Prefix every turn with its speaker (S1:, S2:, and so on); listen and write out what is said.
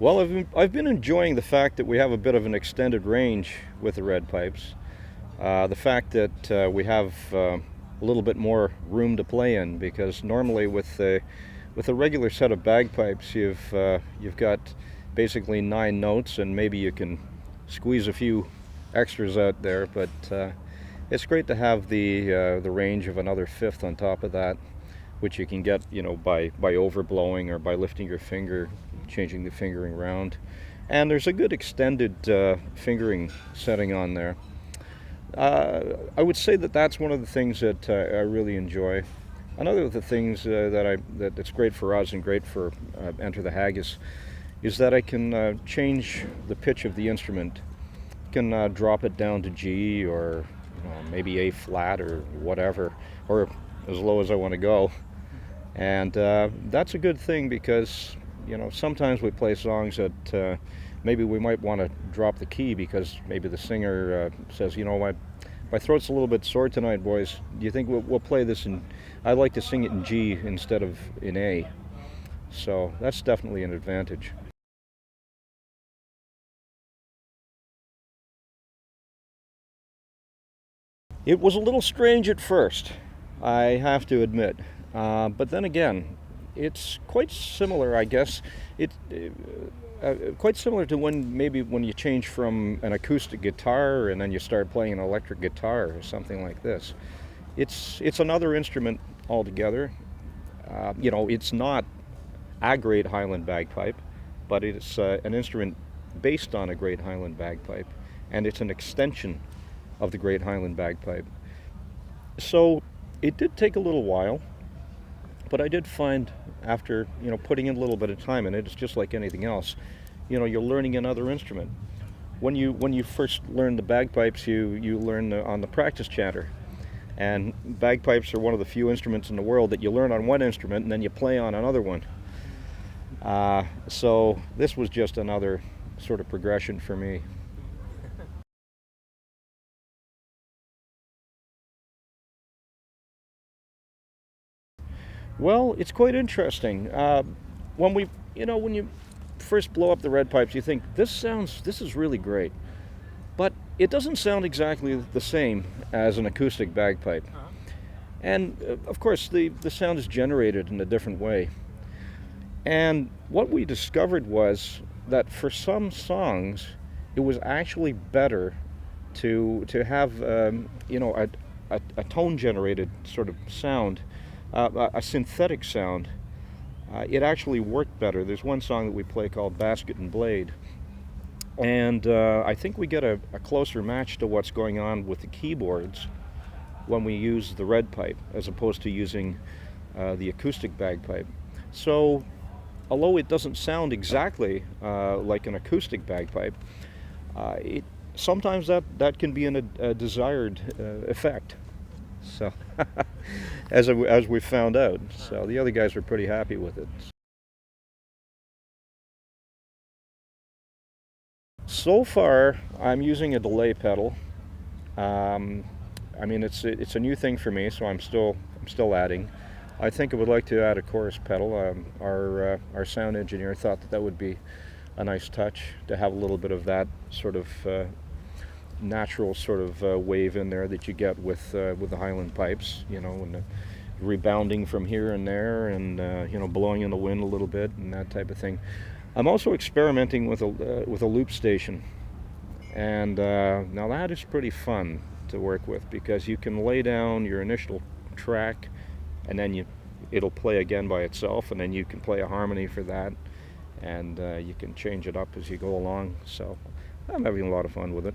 S1: Well, I've been enjoying the fact that we have a bit of an extended range with the red pipes. The fact that we have a little bit more room to play in, because normally with a regular set of bagpipes, you've got basically 9 notes, and maybe you can squeeze a few extras out there. But it's great to have the range of another fifth on top of that, which you can get, by overblowing or by lifting your finger, changing the fingering round. And there's a good extended fingering setting on there. I would say that that's one of the things that I really enjoy. Another of the things that's great for us and great for Enter the Haggis is that I can change the pitch of the instrument. I can drop it down to G, or maybe A flat or whatever, or as low as I want to go. And that's a good thing, because sometimes we play songs that maybe we might want to drop the key, because maybe the singer says, my throat's a little bit sore tonight, boys. Do you think we'll play this in? I'd like to sing it in G instead of in A. So that's definitely an advantage. It was a little strange at first, I have to admit. But then again, it's quite similar, I guess. Quite similar to when you change from an acoustic guitar and then you start playing an electric guitar or something like this. It's another instrument altogether. It's not a great Highland bagpipe, but it's an instrument based on a great Highland bagpipe, and it's an extension of the great Highland bagpipe. So it did take a little while, but I did find, after putting in a little bit of time in it, it's just like anything else. You're learning another instrument. When you first learn the bagpipes, you learn on the practice chanter, and bagpipes are one of the few instruments in the world that you learn on one instrument and then you play on another one. So this was just another sort of progression for me. Well, it's quite interesting. When you first blow up the red pipes, you think this is really great, but it doesn't sound exactly the same as an acoustic bagpipe. And of course, the sound is generated in a different way. And what we discovered was that for some songs, it was actually better to have a tone generated sort of sound, a synthetic sound. It actually worked better. There's one song that we play called Basket and Blade, and I think we get a closer match to what's going on with the keyboards when we use the red pipe as opposed to using the acoustic bagpipe. So although it doesn't sound exactly like an acoustic bagpipe, sometimes that can be a desired effect. So, as we found out, so the other guys were pretty happy with it. So far, I'm using a delay pedal. It's a new thing for me, so I'm still adding. I think I would like to add a chorus pedal. Our sound engineer thought that would be a nice touch, to have a little bit of that sort of natural sort of wave in there that you get with the Highland pipes, and the rebounding from here and there, and blowing in the wind a little bit and that type of thing. I'm also experimenting with a loop station, and now that is pretty fun to work with, because you can lay down your initial track, and then it'll play again by itself, and then you can play a harmony for that, and you can change it up as you go along. So I'm having a lot of fun with it.